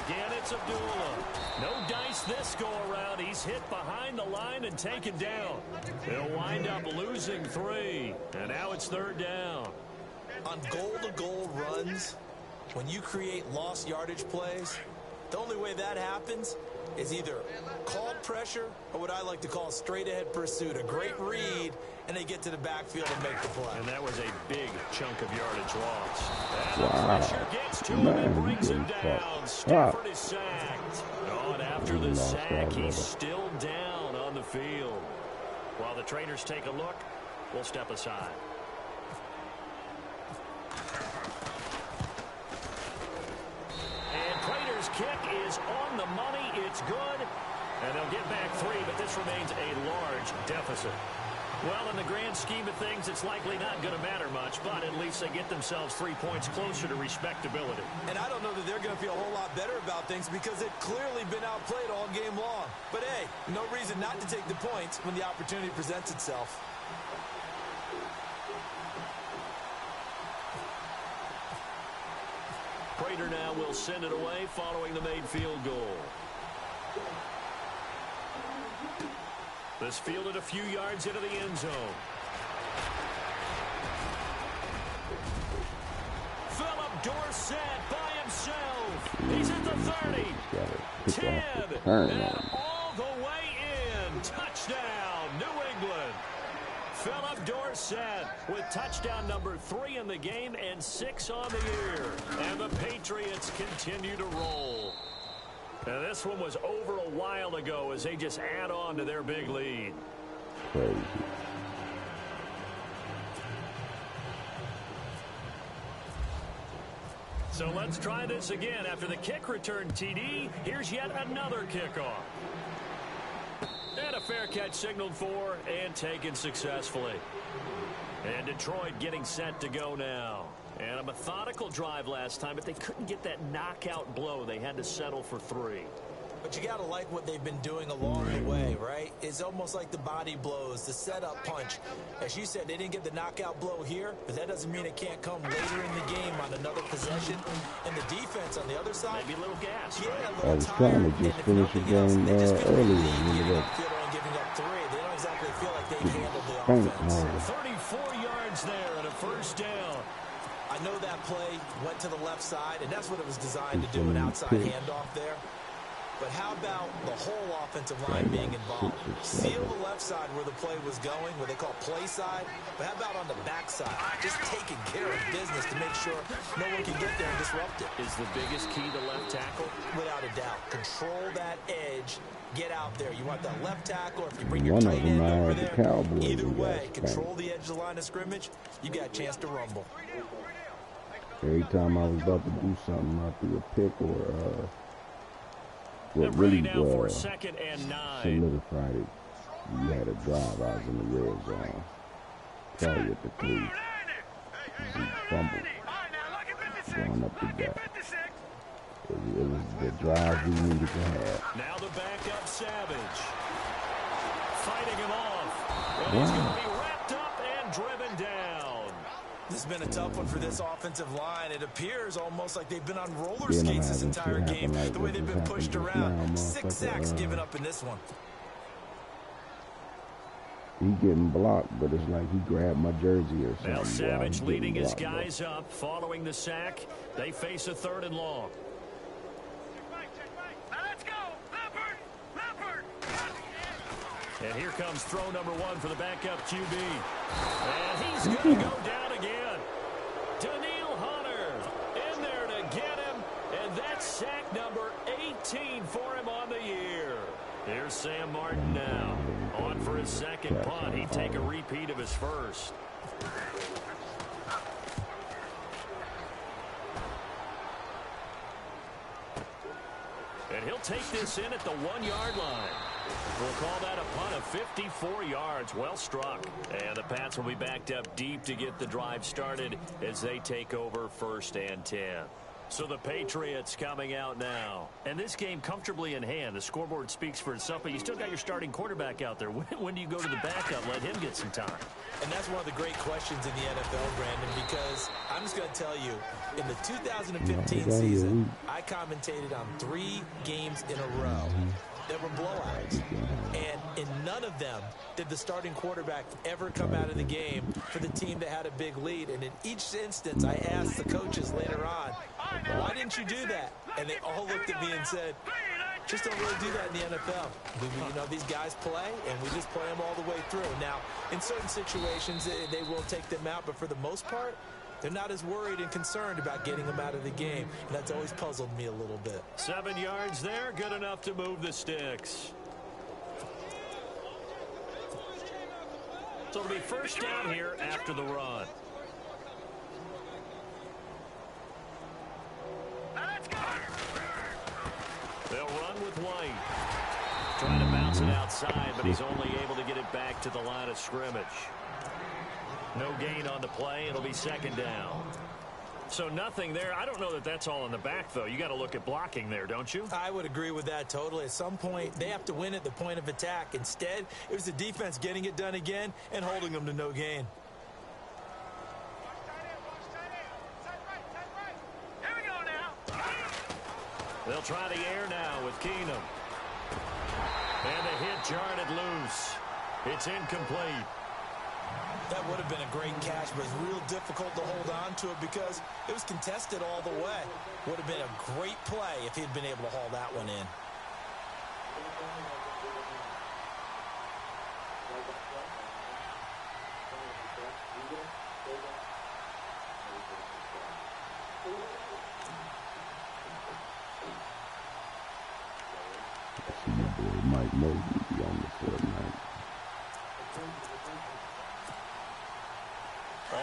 Again, it's Abdullah. No dice this go-around. He's hit behind the line and taken down. They'll wind up losing 3. And now it's 3rd down. On goal-to-goal runs, when you create lost yardage plays, the only way that happens is either called pressure or what I like to call straight-ahead pursuit. A great read, and they get to the backfield and make the play. And that was a big chunk of yardage lost. And Wow. the pressure gets to him and brings him down. Stafford is sacked. Oh, and after the sack, he's still down on the field. While the trainers take a look, we'll step aside. And Prater's kick is on the money. It's good. And they'll get back 3, but this remains a large deficit. Well, in the grand scheme of things, it's likely not going to matter much, but at least they get themselves 3 points closer to respectability. And I don't know that they're going to feel a whole lot better about things because they've clearly been outplayed all game long. But, hey, no reason not to take the points when the opportunity presents itself. Prater now will send it away following the made field goal. This fielded a few yards into the end zone. Philip Dorsett by himself. He's at the 30. 10. And all the way in. Touchdown, New England. Philip Dorsett with touchdown number 3 in the game and 6 on the year. And the Patriots continue to roll. And this one was over a while ago as they just add on to their big lead. Crazy. So let's try this again. After the kick return TD, here's yet another kickoff. And a fair catch signaled for and taken successfully. And Detroit getting set to go now. And a methodical drive last time, but they couldn't get that knockout blow. They had to settle for 3. But you got to like what they've been doing along the way, right? It's almost like the body blows, the setup punch. As you said, they didn't get the knockout blow here, but that doesn't mean it can't come later in the game on another possession. And the defense on the other side, maybe a little gas. Yeah, Right? a little I was trying to just finish the game earlier. Giving up 3. They don't exactly feel like they handled the offense. 34 yards there and a first down. I know that play went to the left side, and that's what it was designed to do, an outside handoff there. But how about the whole offensive line being involved? Seal the left side where the play was going, what they call play side. But how about on the back side? Just taking care of business to make sure no one can get there and disrupt it. Is the biggest key the left tackle? Without a doubt. Control that edge. Get out there. You want that left tackle, or if you bring your tight end over there, Cowboys, either way, control the edge of the line of scrimmage, you got a chance to rumble. Every time I was about to do something, I threw a pick or what really now for 2nd and 9. solidified it. You had a drive. I was in the red zone. Probably at the 3. He fumbled. Going up the gut. It was the drive we needed to have. Now the backup Savage. Fighting him off. And he's going to be wrapped up and driven down. This has been a tough one for this offensive line. It appears almost like they've been on roller skates this entire game. The way they've been pushed around. 6 sacks given up in this one. He getting blocked, but it's like he grabbed my jersey or something. Now Savage leading his guys up following the sack. They face a 3rd and long. And here comes throw number 1 for the backup QB. And he's going to go down again. Daniil Hunter in there to get him. And that's sack number 18 for him on the year. Here's Sam Martin now. On for his 2nd punt. He'd take a repeat of his first. And he'll take this in at the 1-yard line. We'll call that a punt of 54 yards. Well struck. And the Pats will be backed up deep to get the drive started as they take over 1st and 10. So the Patriots coming out now. And this game comfortably in hand. The scoreboard speaks for itself, but you still got your starting quarterback out there. When do you go to the backup? Let him get some time. And that's one of the great questions in the NFL, Brandon, because I'm just going to tell you, in the 2015 season, I commentated on 3 games in a row that were blowouts. And in none of them did the starting quarterback ever come out of the game for the team that had a big lead. And in each instance, I asked the coaches later on, why didn't you do that? And they all looked at me and said, Just don't really do that in the NFL. You know, these guys play, and we just play them all the way through. Now, in certain situations, they will take them out, but for the most part, they're not as worried and concerned about getting them out of the game, and that's always puzzled me a little bit. 7 yards there, good enough to move the sticks. So it'll be first down here after the run. They'll run with White. Trying to bounce it outside, but he's only able to get it back to the line of scrimmage. No gain on the play. It'll be second down. So nothing there. I don't know that that's all in the back, though. You got to look at blocking there, don't you? I would agree with that totally. At some point, they have to win at the point of attack. Instead, it was the defense getting it done again and holding them to no gain. They'll try the air now with Keenum. And the hit jarred it loose. It's incomplete. That would have been a great catch, but it's real difficult to hold on to it because it was contested all the way. Would have been a great play if he'd been able to haul that one in. Mike Mosley be on the field tonight.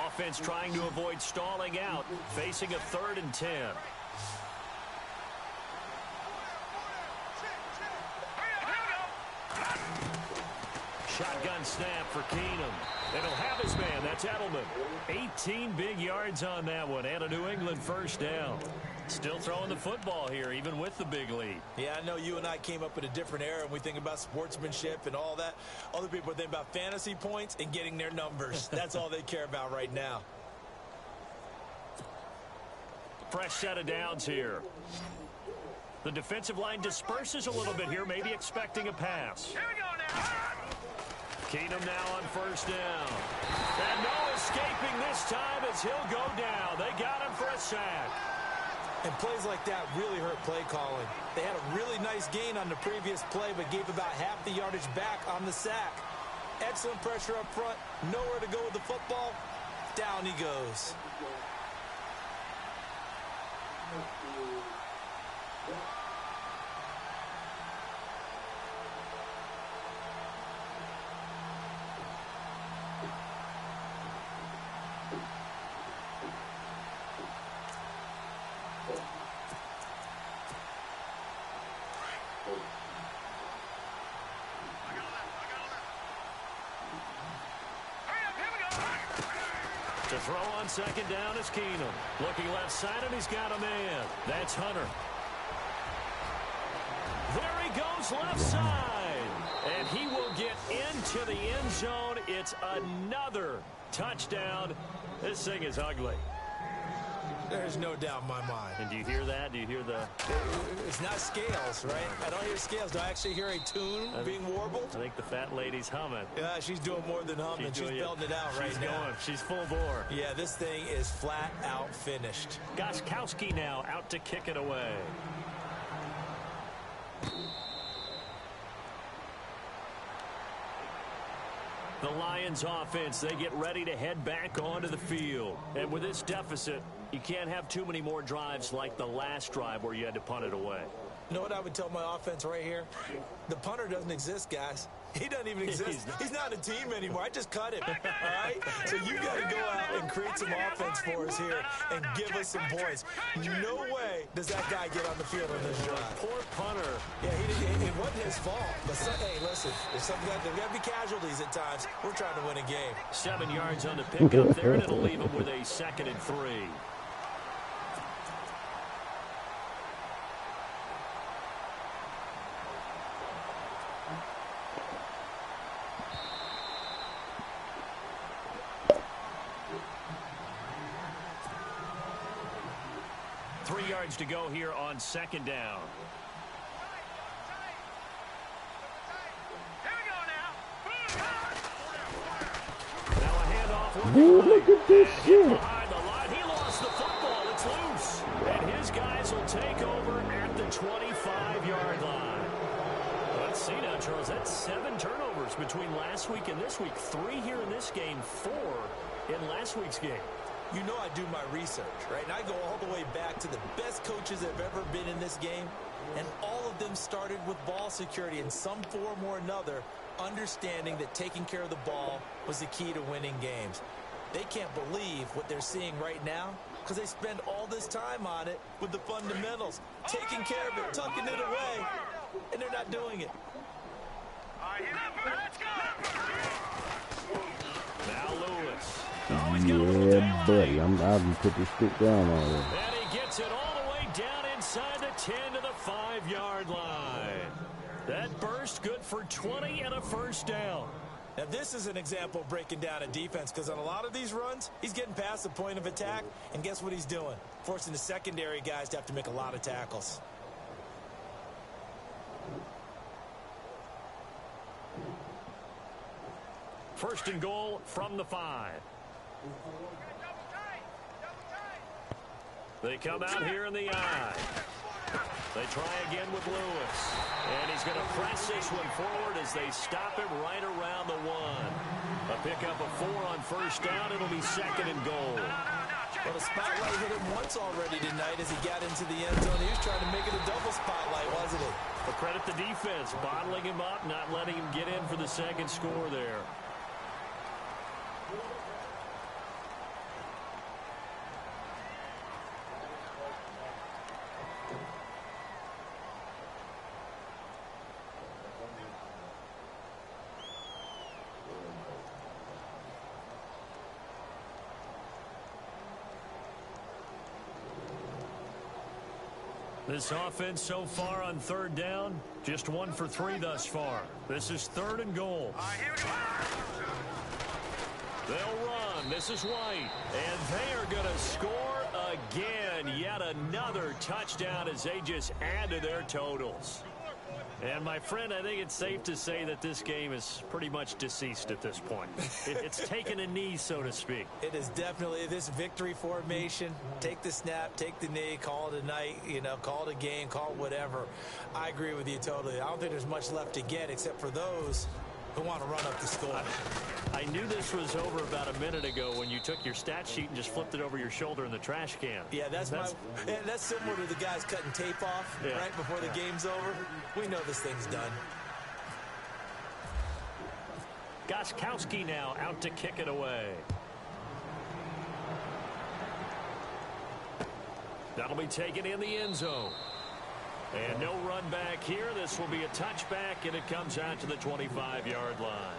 Offense trying to avoid stalling out, facing a 3rd and 10. Shotgun snap for Keenum. And he'll have his man. That's Edelman. 18 big yards on that one. And a New England first down. Still throwing the football here, even with the big lead. Yeah, I know you and I came up in a different era, and we think about sportsmanship and all that. Other people think about fantasy points and getting their numbers. That's all they care about right now. Fresh set of downs here. The defensive line disperses a little bit here, maybe expecting a pass. Here we go now. Keenum now on first down. And no escaping this time as he'll go down. They got him for a sack. And plays like that really hurt play calling. They had a really nice gain on the previous play, but gave about half the yardage back on the sack. Excellent pressure up front. Nowhere to go with the football. Down he goes. To throw on second down is Keenum. Looking left side, and he's got a man. That's Hunter. There he goes left side. And he will get into the end zone. It's another touchdown. This thing is ugly. There's no doubt in my mind. And do you hear that? Do you hear the... It's not scales, right? I don't hear scales. Do I actually hear a tune being warbled? I think the fat lady's humming. Yeah, she's doing more than humming. She's belting it out right now. She's full bore. Yeah, this thing is flat out finished. Gostkowski now out to kick it away. The Lions offense, they get ready to head back onto the field. And with this deficit, you can't have too many more drives like the last drive where you had to punt it away. You know what I would tell my offense right here? The punter doesn't exist, guys. He doesn't even exist. He's not a team anymore. I just cut him. All right? So you got to go out and create some offense for us here and give us some points. No way does that guy get on the field on this drive. Poor punter. Yeah, it wasn't his fault. But hey, listen, there's got to be casualties at times. We're trying to win a game. 7 yards on the pickup there, and it'll leave him with a 2nd and 3. To go here on 2nd down. Now a handoff. Ooh, look at this shit. Behind the line. He lost the football. It's loose. And his guys will take over at the 25-yard line. difference between last week and this week. 3 here in this game, 4 in last week's game. You know I do my research, right? And I go all the way back to the best coaches that have ever been in this game, and all of them started with ball security in some form or another, understanding that taking care of the ball was the key to winning games. They can't believe what they're seeing right now because they spend all this time on it with the fundamentals, taking care of it, tucking it away, and they're not doing it. Now Lewis. Yeah, buddy. I'll put this stick down on him. And he gets it all the way down inside the 10 to the 5-yard line. That burst good for 20 and a first down. Now, this is an example of breaking down a defense because on a lot of these runs, he's getting past the point of attack, and guess what he's doing? Forcing the secondary guys to have to make a lot of tackles. First and goal from the 5. They come out here in the I. They try again with Lewis. And he's going to press this one forward as they stop him right around the 1. A pickup of 4 on first down. It'll be second and goal. Well, the spotlight hit him once already tonight as he got into the end zone. He was trying to make it a double spotlight, wasn't he? But credit the defense, bottling him up, not letting him get in for the second score there. This offense so far on third down, just 1 for 3 thus far. This is third and goal. They'll run. This is White. And they are going to score again. Yet another touchdown as they just add to their totals. And, my friend, I think it's safe to say that this game is pretty much deceased at this point. It's taken a knee, so to speak. It is definitely this victory formation. Take the snap, take the knee, call it a night, call it a game, call it whatever. I agree with you totally. I don't think there's much left to get except for those who want to run up the score. I knew this was over about a minute ago when you took your stat sheet and just flipped it over your shoulder in the trash can. Yeah, that's similar to the guys cutting tape off right before the game's over. We know this thing's done. Gostkowski now out to kick it away. That'll be taken in the end zone. And no run back here. This will be a touchback, and it comes out to the 25-yard line.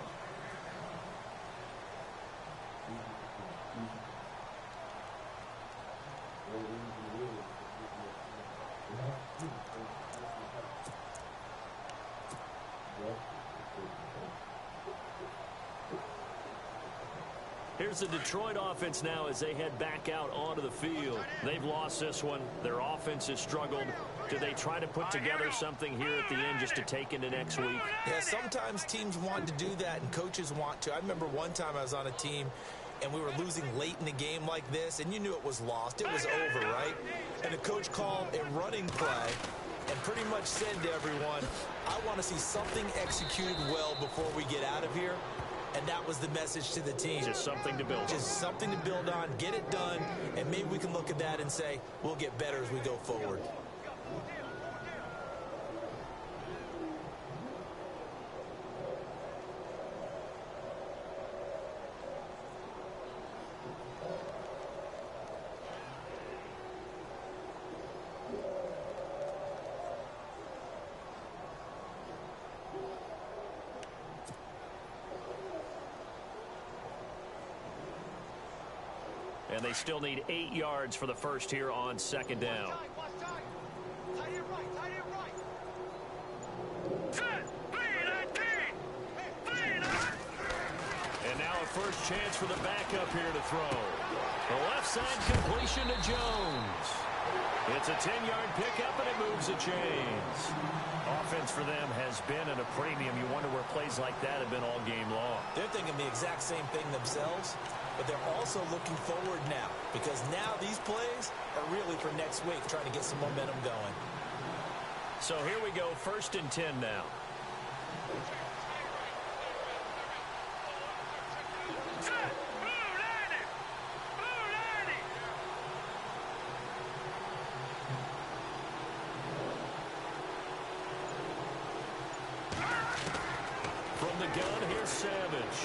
Here's the Detroit offense now as they head back out onto the field. They've lost this one. Their offense has struggled. Do they try to put together something here at the end just to take into next week? Yeah, sometimes teams want to do that and coaches want to. I remember one time I was on a team and we were losing late in the game like this, and you knew it was lost. It was over, right? And the coach called a running play and pretty much said to everyone, I want to see something executed well before we get out of here. And that was the message to the team. Just something to build on. Just something to build on, get it done, and maybe we can look at that and say, we'll get better as we go forward. And they still need 8 yards for the first here on second down. And now a first chance for the backup here to throw. The left side completion to Jones. It's a 10-yard pickup, and it moves the chains. Offense for them has been at a premium. You wonder where plays like that have been all game long. They're thinking the exact same thing themselves, but they're also looking forward now because now these plays are really for next week, trying to get some momentum going. So here we go, 1st and 10 now. Savage.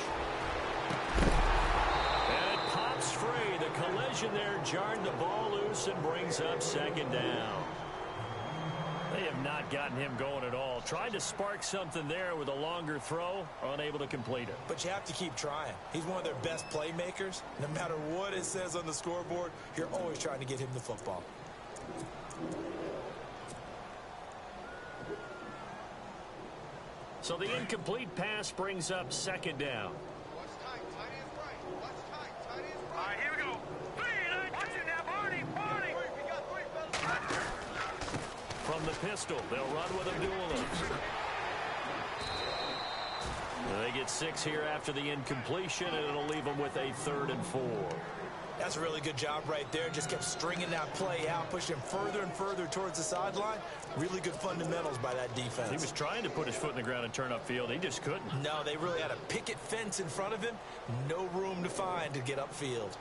And it pops free. The collision there jarred the ball loose and brings up second down. They have not gotten him going at all. Tried to spark something there with a longer throw, unable to complete it. But you have to keep trying. He's one of their best playmakers. No matter what it says on the scoreboard, you're always trying to get him the football. So the incomplete pass brings up second down. Watch tight. Tight is right. Watch tight. Tight is right. All right, here we go. Three. Watch it now, Barney. Barney. We got three, fellas. From the pistol, they'll run with a dual. They get 6 here after the incompletion, and it'll leave them with a 3rd and 4. That's a really good job right there. Just kept stringing that play out, pushing him further and further towards the sideline. Really good fundamentals by that defense. He was trying to put his foot in the ground and turn upfield. He just couldn't. No, they really had a picket fence in front of him. No room to find to get upfield.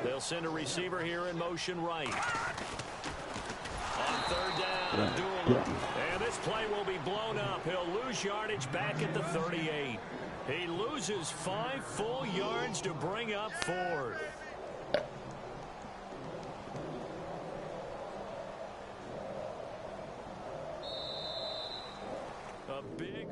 They'll send a receiver here in motion right. On 3rd down, Abdullah. And this play will be blown up. He'll lose yardage back at the 38. He loses 5 full yards to bring up 4th. A big...